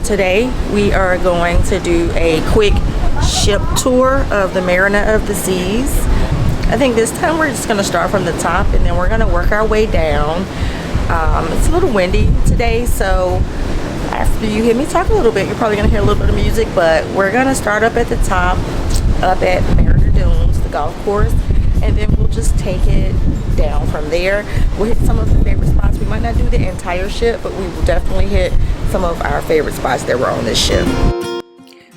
Today we are going to do a quick ship tour of the Marina of the Seas. I think this time we're just going to start from the top and then we're going to work our way down. It's a little windy today, so after you hear me talk a little bit, you're probably going to hear a little bit of music, but we're going to start up at the top, up at Marina Dunes, the golf course, and then we'll just take it down from there. We'll hit some of the favorite spots. We might not do the entire ship, but we will definitely hit some of our favorite spots that were on this ship.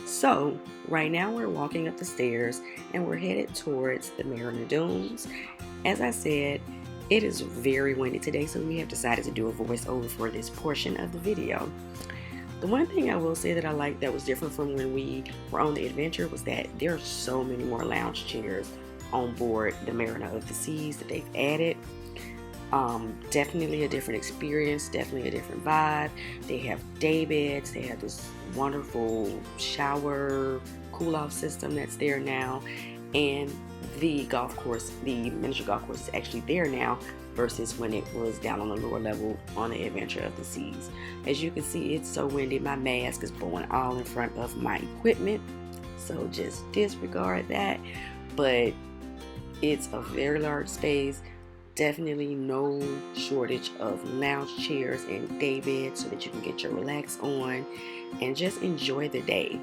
So right now we're walking up the stairs and we're headed towards the Marina Dunes. As I said, it is very windy today, so we have decided to do a voiceover for this portion of the video. The one thing I will say that I like that was different from when we were on the adventure was that there are so many more lounge chairs on board the Marina of the Seas that they've added. Definitely a different experience, definitely a different vibe. They have day beds, they have this wonderful shower cool off system that's there now, and the golf course, the miniature golf course, is actually there now versus when it was down on the lower level on the Adventure of the Seas. As you can see, it's so windy, my mask is blowing all in front of my equipment, so just disregard that. But it's a very large space, definitely no shortage of lounge chairs and day beds so that you can get your relax on and just enjoy the day.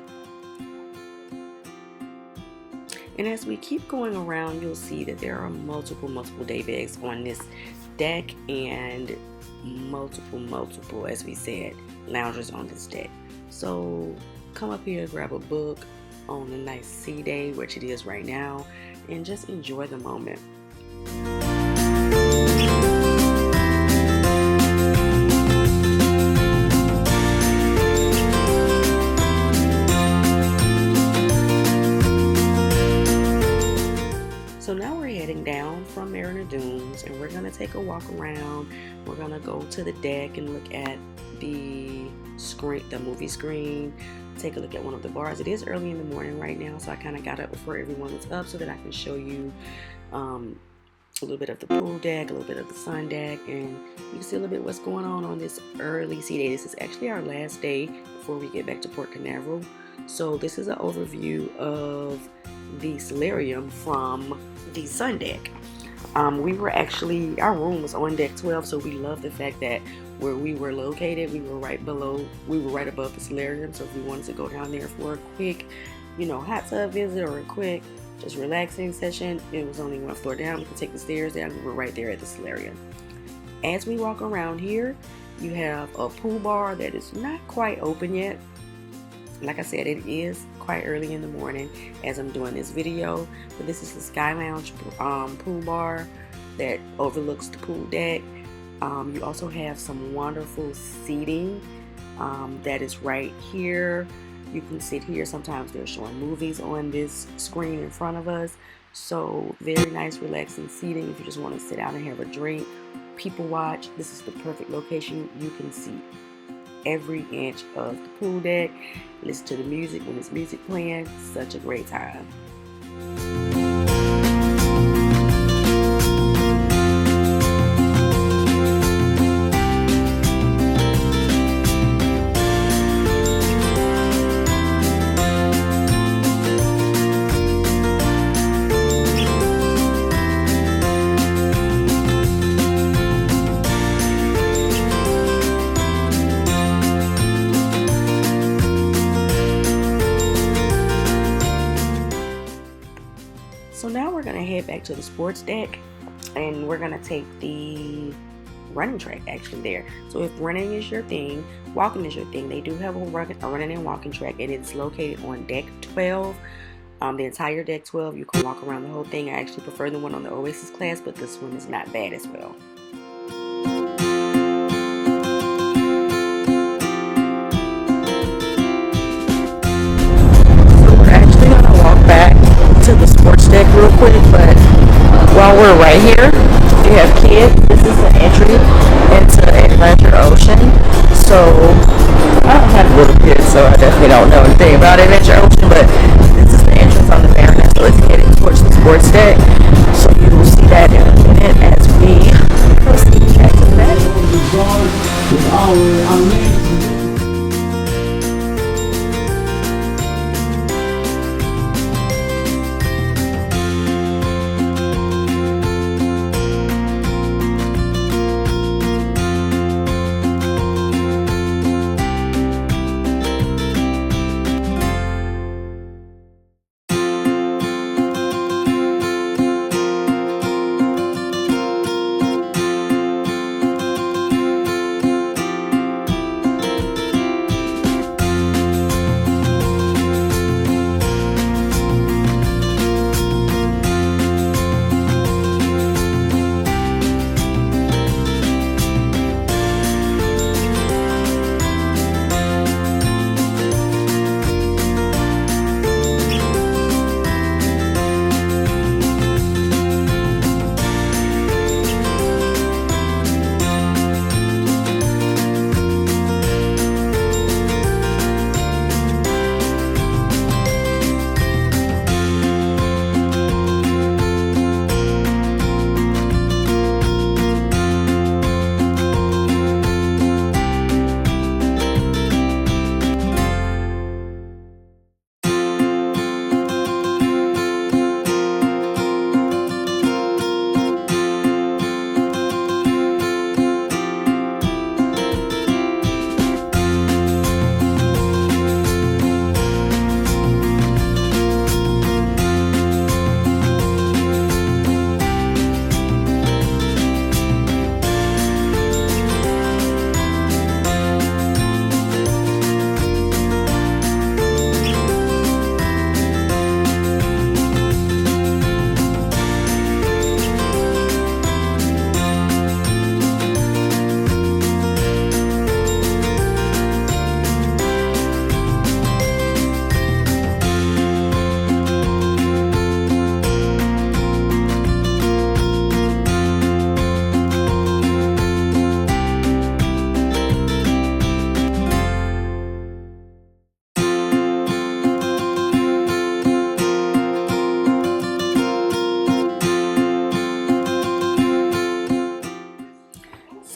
And as we keep going around, you'll see that there are multiple day beds on this deck and multiple, as we said, loungers on this deck. So come up here, grab a book on a nice sea day, which it is right now, and just enjoy the moment. So now we're heading down from Marina Dunes and we're going to take a walk around. We're going to go to the deck and look at the screen, the movie screen, take a look at one of the bars. It is early in the morning right now, so I kind of got up before everyone was up so that I can show you a little bit of the pool deck, a little bit of the sun deck, and you can see a little bit what's going on this early sea day. This is actually our last day before we get back to Port Canaveral. So this is an overview of the Solarium from the sun deck. We were actually, our room was on deck 12, so we love the fact that where we were located, we were right above the Solarium. So if we wanted to go down there for a quick, hot tub visit or a quick just relaxing session, it was only one floor down. We could take the stairs down. We were right there at the Solarium. As we walk around here, you have a pool bar that is not quite open yet. Like I said, it is quite early in the morning as I'm doing this video, but this is the Sky Lounge pool bar that overlooks the pool deck. You also have some wonderful seating that is right here. You can sit here. Sometimes they're showing movies on this screen in front of us, so very nice relaxing seating if you just want to sit down and have a drink, people watch. This is the perfect location. You can see every inch of the pool deck, listen to the music when it's music playing. Such a great time. So now we're going to head back to the sports deck and we're going to take the running track actually there. So if running is your thing, walking is your thing, they do have a running and walking track, and it's located on deck 12. The entire deck 12, you can walk around the whole thing. I actually prefer the one on the Oasis class, but this one is not bad as well. To the sports deck real quick, but while we're right here, if you have kids, this is the entry into Adventure Ocean. So I don't have little kids, so I definitely don't know anything about Adventure Ocean, but this is the entrance on the Marina, so it's heading towards the sports deck. So you will see that in a minute as we proceed back to the back.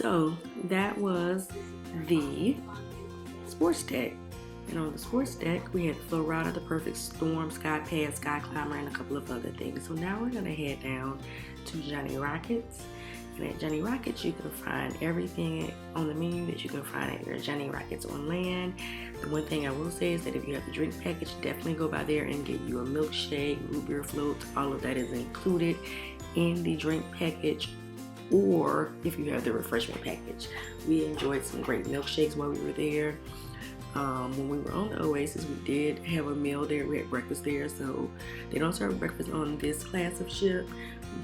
So that was the sports deck. And on the sports deck, we had Flow Rider, The Perfect Storm, Sky Pass, Sky Climber, and a couple of other things. So now we're going to head down to Johnny Rockets. And at Johnny Rockets, you can find everything on the menu that you can find at your Johnny Rockets on land. The one thing I will say is that if you have the drink package, definitely go by there and get you a milkshake, root beer floats. All of that is included in the drink package. Or if you have the refreshment package. We enjoyed some great milkshakes while we were there. When we were on the Oasis, we did have a meal there. We had breakfast there, so they don't serve breakfast on this class of ship,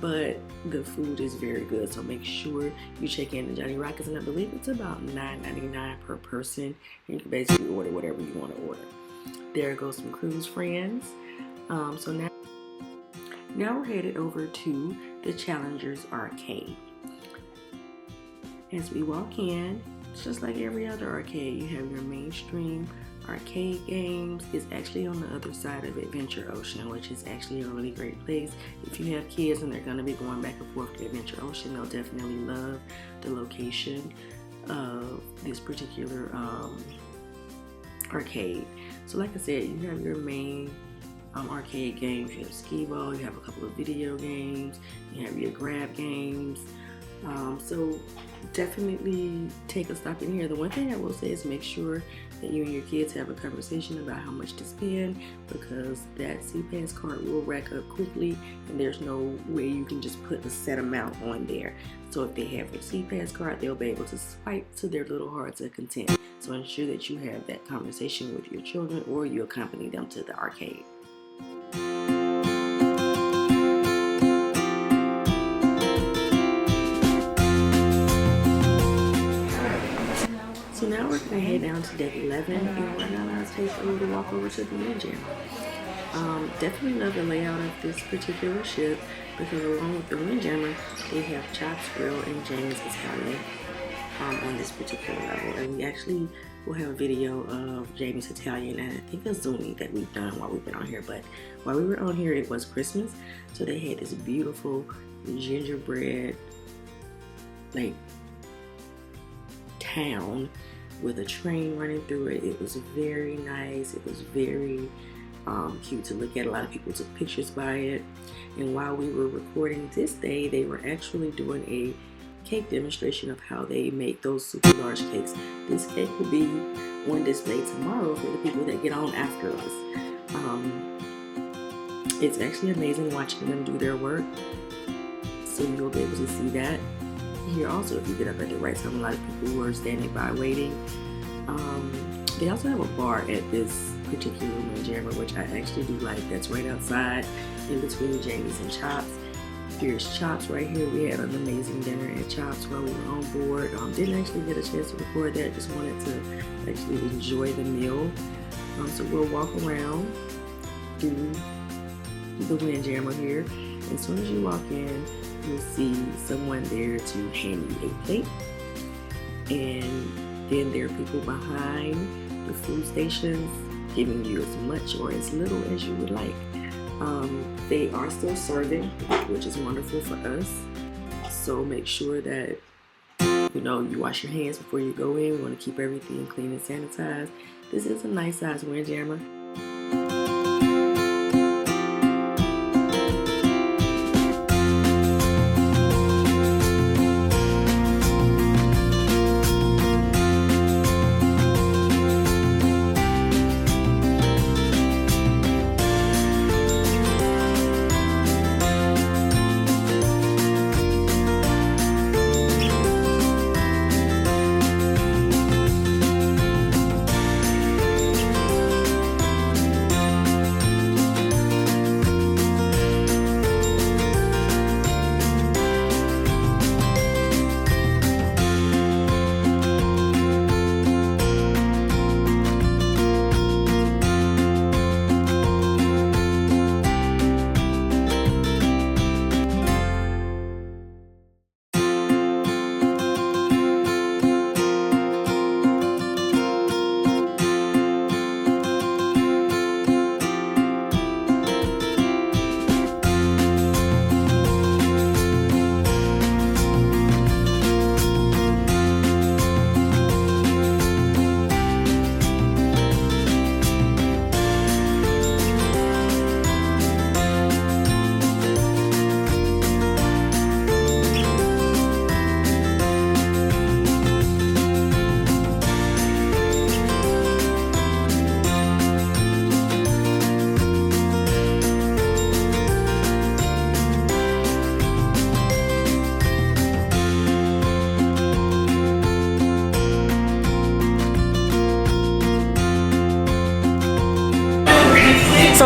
but the food is very good. So make sure you check in to Johnny Rockets, and I believe it's about $9.99 per person. And you can basically order whatever you want to order. There goes some cruise friends. So now we're headed over to the Challengers Arcade. As we walk in, it's just like every other arcade. You have your mainstream arcade games. It's actually on the other side of Adventure Ocean, which is actually a really great place. If you have kids and they're going to be going back and forth to Adventure Ocean, they'll definitely love the location of this particular arcade. So like I said, you have your main arcade games. You have skee-ball, you have a couple of video games, you have your grab games. So definitely take a stop in here. The one thing I will say is make sure that you and your kids have a conversation about how much to spend, because that C-Pass card will rack up quickly and there's no way you can just put a set amount on there. So if they have a C-Pass card, they'll be able to swipe to their little hearts of content. So ensure that you have that conversation with your children or you accompany them to the arcade. So now we're going to head down to deck 11 and we're going to take a little walk over to the Windjammer. Definitely love the layout of this particular ship because along with the Windjammer, they have Chops Grill and Jamie's Italian on this particular level. And we actually will have a video of Jamie's Italian and I think a zooming that we've done while we've been on here. But while we were on here, it was Christmas. So they had this beautiful gingerbread like town with a train running through it. It was very nice. It was very cute to look at. A lot of people took pictures by it. And while we were recording this day, they were actually doing a cake demonstration of how they make those super large cakes. This cake will be on display tomorrow for the people that get on after us. It's actually amazing watching them do their work. So you'll be able to see that here also if you get up at the right time. A lot of people were standing by waiting. They also have a bar at this particular Windjammer, which I actually do like. That's right outside in between Jamie's and Chops. Here's Chops right here. We had an amazing dinner at Chops while we were on board. Didn't actually get a chance to record that. Just wanted to actually enjoy the meal. So we'll walk around through the Windjammer here. As soon as you walk in, you'll see someone there to hand you a plate, and then there are people behind the food stations giving you as much or as little as you would like. They are still serving, which is wonderful for us, so make sure that you wash your hands before you go in. We want to keep everything clean and sanitized. This is a nice size Windjammer.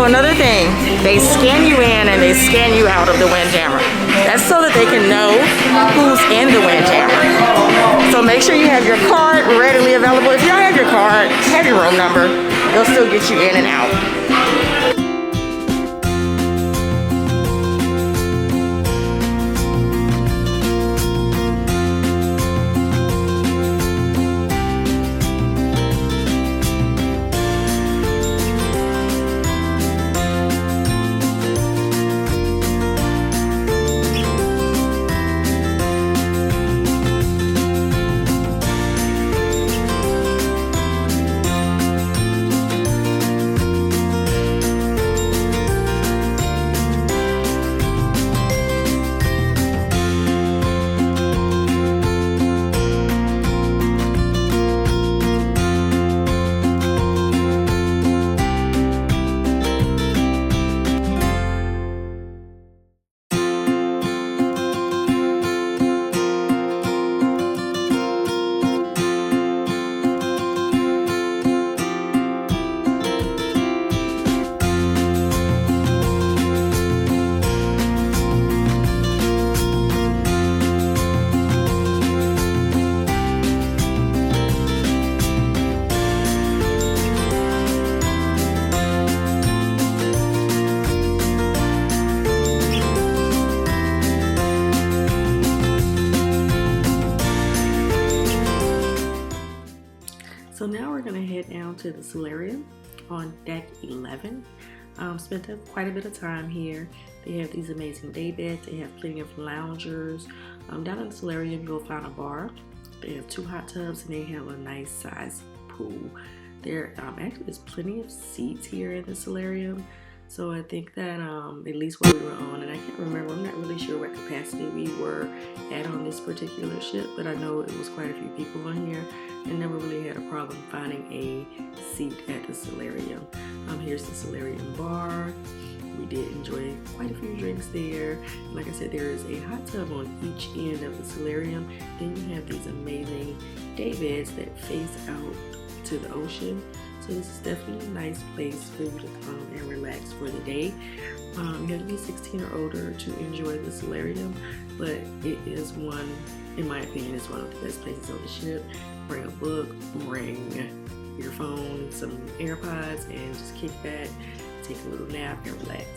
So another thing, they scan you in and they scan you out of the Windjammer. That's so that they can know who's in the Windjammer. So make sure you have your card readily available. If you don't have your card, have your room number. They'll still get you in and out. So now we're gonna head down to the Solarium on deck 11. Spent quite a bit of time here. They have these amazing day beds. They have plenty of loungers. Down in the Solarium, you'll find a bar. They have 2 hot tubs and they have a nice size pool. There actually there's plenty of seats here in the Solarium. So I think that at least what we were on, and I can't remember, I'm not really sure what capacity we were at on this particular ship, but I know it was quite a few people on here and never really had a problem finding a seat at the Solarium. Here's the Solarium bar. We did enjoy quite a few drinks there. Like I said, there is a hot tub on each end of the Solarium. Then you have these amazing day beds that face out to the ocean. So this is definitely a nice place for you to come and relax for the day. You have to be 16 or older to enjoy the Solarium, but it is one, in my opinion, it's one of the best places on the ship. Bring a book, bring your phone, some AirPods, and just kick back, take a little nap, and relax.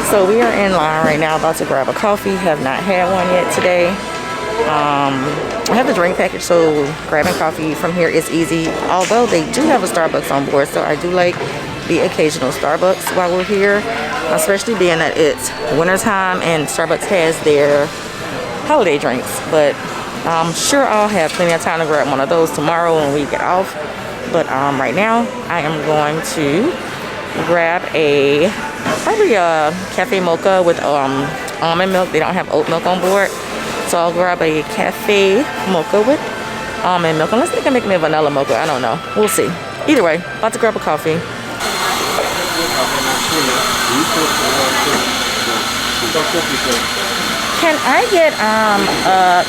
So we are in line right now, about to grab a coffee. Have not had one yet today. I have the drink package, so grabbing coffee from here is easy. Although they do have a Starbucks on board, so I do like the occasional Starbucks while we're here, especially being that it's wintertime and Starbucks has their holiday drinks. But I'm sure I'll have plenty of time to grab one of those tomorrow when we get off. But right now, I am going to grab probably a cafe mocha with almond milk. They don't have oat milk on board, so I'll grab a cafe mocha with almond milk, unless they can make me a vanilla mocha. I don't know, we'll see. Either way, about to grab a coffee. Can I get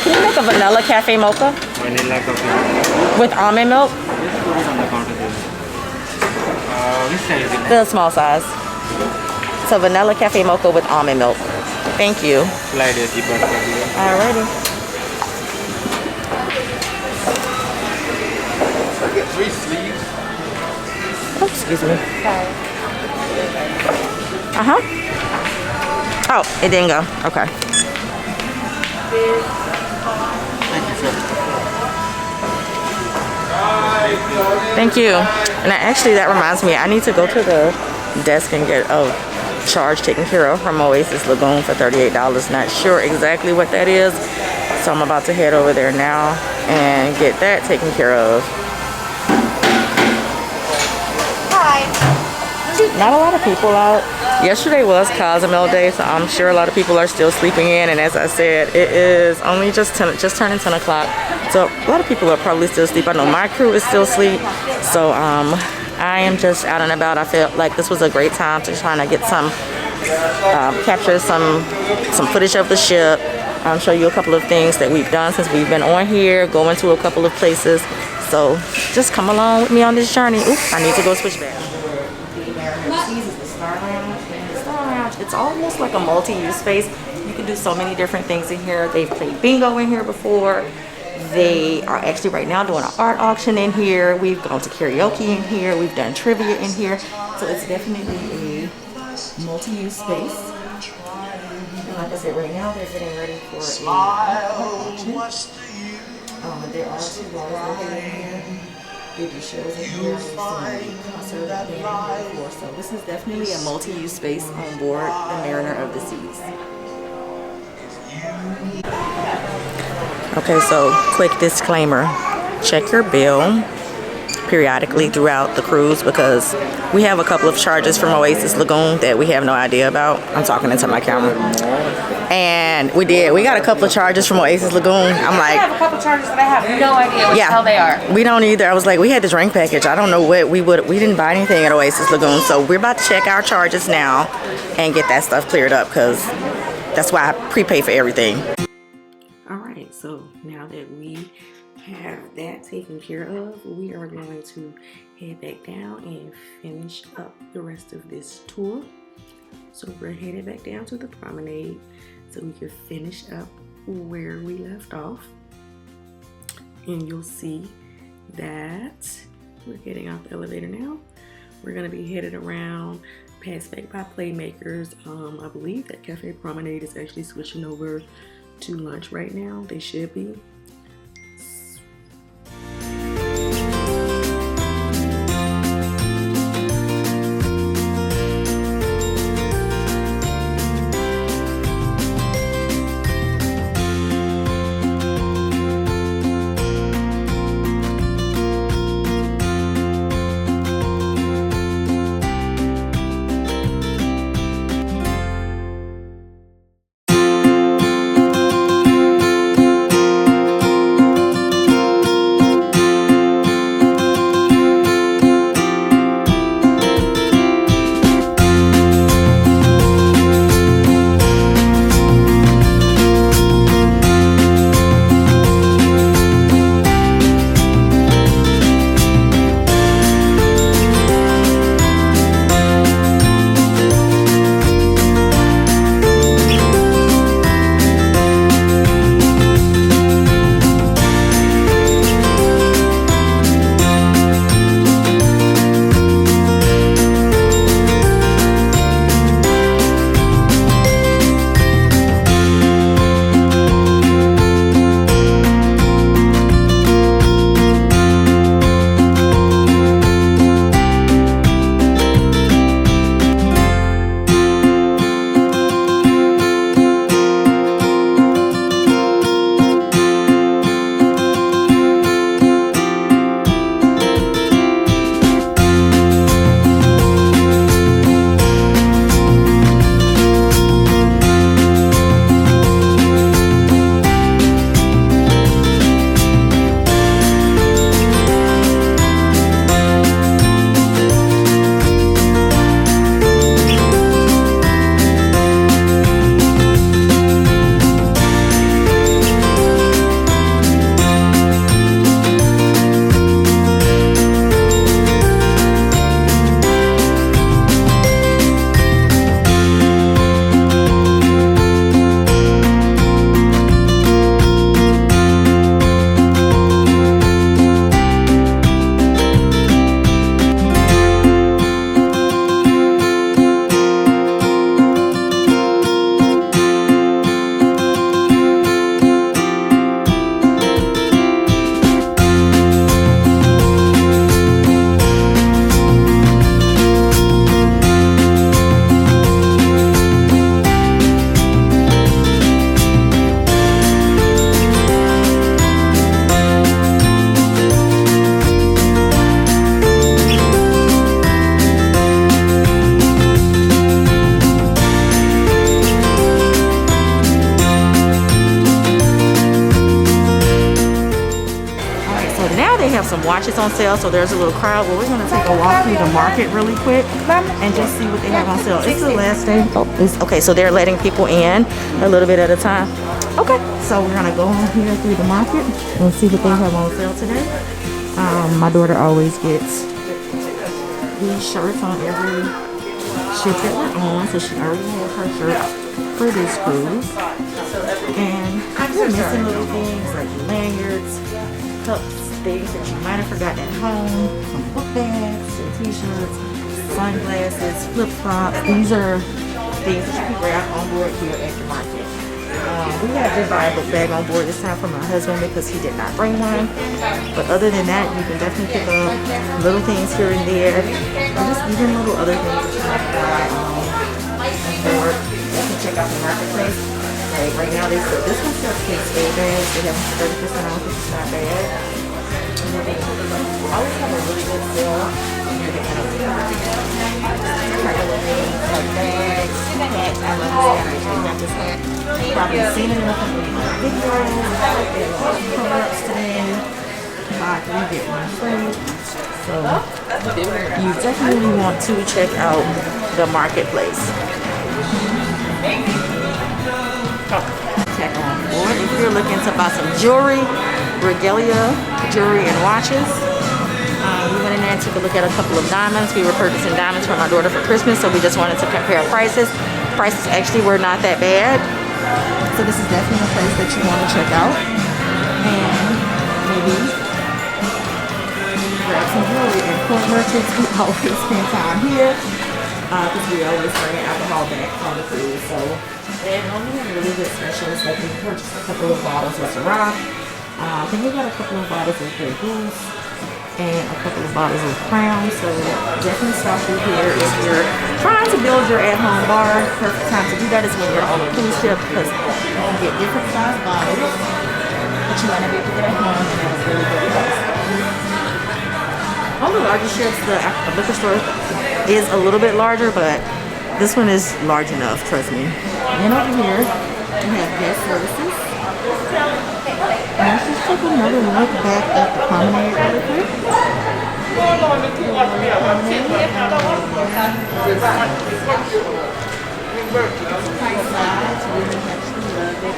can you make a vanilla cafe mocha? Vanilla coffee with almond milk? on the counter there. Which size is it? The small size. So a vanilla cafe mocha with almond milk. Thank you. Slide it, zipper. Alrighty. I get 3 sleeves. Oh, excuse me. Sorry. Oh, it didn't go. Okay. Thank you, sir. Thank you. And actually, that reminds me, I need to go to the desk and get a charge taken care of from Oasis Lagoon for $38. Not sure exactly what that is. So I'm about to head over there now and get that taken care of. Hi. Not a lot of people out. Yesterday was Cozumel Day, so I'm sure a lot of people are still sleeping in. And as I said, it is only just turning 10 o'clock. So a lot of people are probably still asleep. I know my crew is still asleep. So I am just out and about. I felt like this was a great time to try to get some, capture some footage of the ship. Show you a couple of things that we've done since we've been on here, go into a couple of places. So just come along with me on this journey. Oops, I need to go switch back. It's almost like a multi-use space. You can do so many different things in here. They've played bingo in here before. They are actually right now doing an art auction in here. We've gone to karaoke in here. We've done trivia in here. So it's definitely a multi-use space. And like I said, right now they're getting ready for an art auction. There are 2 bars located in here. They do shows in here. We've seen a concert band in here before. So this is definitely a multi-use space on board the Mariner of the Seas. Okay, so quick disclaimer. Check your bill periodically throughout the cruise because we have a couple of charges from Oasis Lagoon that we have no idea about. I'm talking into my camera. And we got a couple of charges from Oasis Lagoon. I'm like, I have a couple charges that I have no idea what the hell they are. We don't either. I was like, we had the drink package. I don't know what we didn't buy anything at Oasis Lagoon. So we're about to check our charges now and get that stuff cleared up because that's why I prepay for everything. All right, so now that we have that taken care of, we are going to head back down and finish up the rest of this tour. So we're headed back down to the Promenade so we can finish up where we left off. And you'll see that we're getting off the elevator now. We're gonna be headed around past back by Playmakers. I believe that Café Promenade is actually switching over to lunch right now. They should be. now they have some watches on sale, so there's a little crowd. Well, we're gonna take a walk through the market really quick and just see what they have on sale. It's the last day. Oh, okay, so they're letting people in a little bit at a time. Okay, so we're gonna go on here through the market and see what they have on sale today. My daughter always gets these shirts on every ship that we're on, so she already has her shirt for this cruise. And we're missing little things like lanyards, cups, things that you might have forgotten at home, some book bags, some t-shirts, sunglasses, flip-flops. These are things that you can grab on board here at the market. We had to buy a book bag on board this time for my husband because he did not bring one. But other than that, you can definitely pick up little things here and there, or just even little other things that you might buy on board. You can check out the marketplace. Like right now, they said this one sells case bags. They have 30% off, which is not bad. And then they always have a really good sale near the end of the year. Regular things like bags, hats. I love this hat. I actually got this hat. You've probably seen it in a couple of my videos. There are cover-ups today. Buy 3 get 1 free. So you definitely want to check out the marketplace. Check on board if you're looking to buy some jewelry, regalia, jewelry and watches. We went in there and took a look at a couple of diamonds. We were purchasing diamonds for my daughter for Christmas, so we just wanted to compare prices. Prices actually were not that bad. So this is definitely a place that you want to check out. And maybe grab some jewelry. And for merchants, we always spend time here because we always bring alcohol back on the cruise. So, and only have really good specials. Like we purchased a couple of bottles of Solarium. I think we got a couple of bottles of Grey Goose and a couple of bottles of Crown. So definitely stop through here if you're trying to build your at-home bar. Perfect time to do that is when you're on a cruise ship because you can get different size bottles that you might not be able to get at home and at a really good price. On the larger ships, the liquor store is a little bit larger, but this one is large enough, trust me. And over here, we have guest services. And let's just take another look back at the Promenade really quick.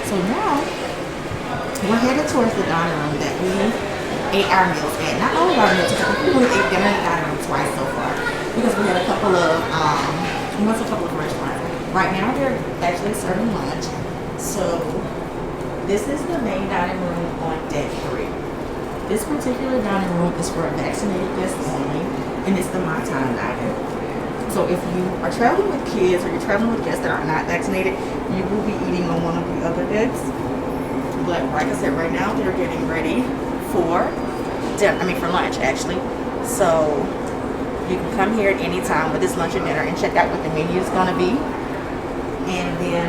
So now, we're headed towards the dining room that we ate our meals at. Not all of our meals, but we only ate dinner in the dining room twice so far. Because we had a couple of, we went to a couple of restaurants. Right now, they're actually serving lunch. So, this is the main dining room on deck 3. This particular dining room is for vaccinated guests only, and it's the My Time dining. So if you are traveling with kids or you're traveling with guests that are not vaccinated, you will be eating on one of the other decks. But like I said, right now they're getting ready for dinner. For lunch actually. So you can come here at any time with this lunch or dinner and check out what the menu is going to be. And then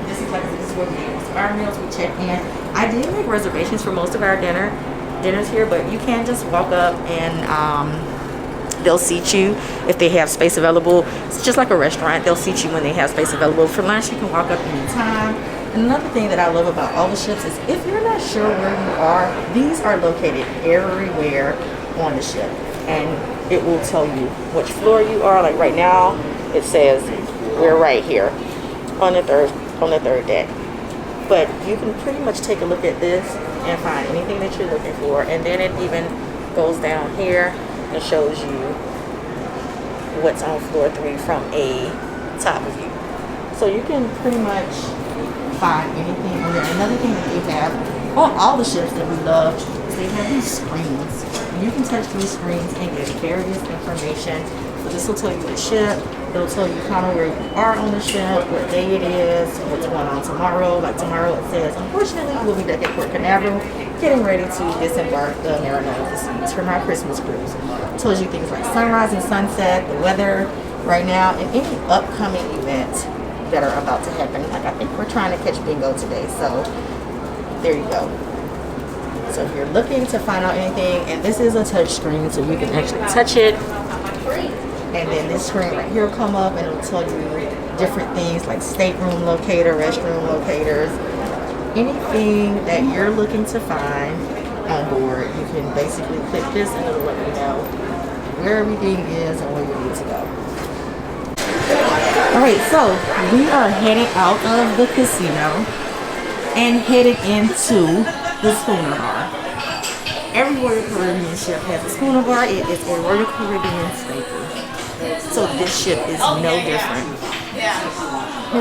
this is where we eat our meals. We check in. I did make reservations for most of our dinners here, but you can just walk up and they'll seat you if they have space available. It's just like a restaurant. They'll seat you when they have space available. For lunch, you can walk up anytime. And another thing that I love about all the ships is if you're not sure where you are, these are located everywhere on the ship. And it will tell you which floor you are. Like right now, it says we're right here on the third deck. But you can pretty much take a look at this and find anything that you're looking for. And then it even goes down here and shows you what's on floor 3 from a top view. So you can pretty much find anything on there. Another thing that they have on all the ships that we love is they have these screens. You can touch these screens and get various information. So this will tell you the ship. It'll tell you kind of where you are on the ship, what day it is, what's going on tomorrow. Like tomorrow it says, unfortunately, we'll be back at Port Canaveral getting ready to disembark the Marinade of the Seas for my Christmas cruise. It tells you things like sunrise and sunset, the weather right now, and any upcoming events that are about to happen. Like I think we're trying to catch bingo today, so there you go. So if you're looking to find out anything, and this is a touch screen, so you can actually touch it. And then this screen right here will come up and it'll tell you different things like stateroom locator, restroom locators, anything that you're looking to find on board. You can basically click this and it'll let you know where everything is and where you need to go. Alright, so we are headed out of the casino and headed into the schooner bar. Every Royal Caribbean ship has a schooner bar. It is a Royal Caribbean staple. So this ship is no different. Here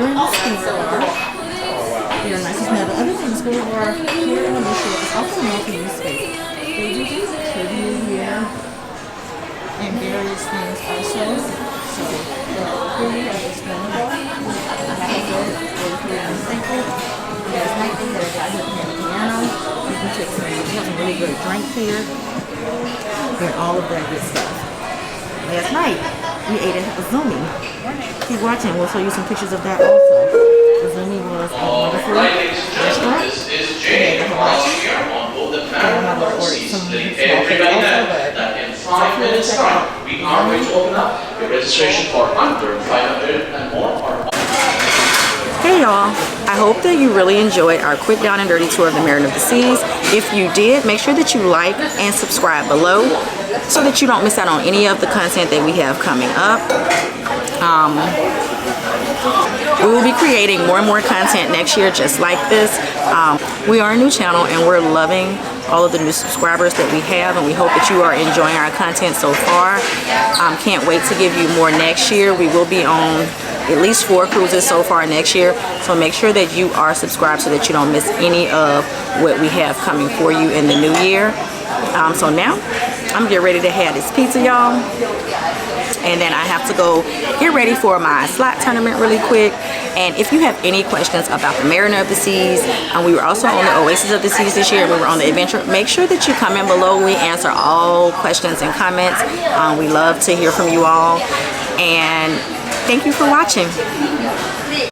in the schooner bar, here nice and smell. The other thing, the schooner bar here on the ship is also a multi-use space. They do this trivia here and various things also. So here we have the schooner bar. Like I said, Royal Caribbean staple. Last night they had a guy who played the piano. You can take some, we have some really good drinks here and all of that good stuff. Last night we ate at Azumi. Keep watching, we'll show you some pictures of that also. Azumi was a wonderful restaurant. This is Jay crossing here on board the Promenade North Seas, letting everybody know that in 5 minutes time we are going to open up your registration for under 500 and more are. Hey y'all, I hope that you really enjoyed our quick down and dirty tour of the Marriott of the Seas. If you did, make sure that you like and subscribe below so that you don't miss out on any of the content that we have coming up. We will be creating more and more content next year just like this. We are a new channel and we're loving all of the new subscribers that we have, and we hope that you are enjoying our content so far. Can't wait to give you more next year. We will be on at least 4 cruises so far next year, so make sure that you are subscribed so that you don't miss any of what we have coming for you in the new year. So now I'm getting ready to have this pizza, y'all, and then I have to go get ready for my slot tournament really quick. And if you have any questions about the Marriott of the Seas, we were also on the Oasis of the Seas this year, we were on the Adventure, make sure that you comment below. We answer all questions and comments. We love to hear from you all, and thank you for watching.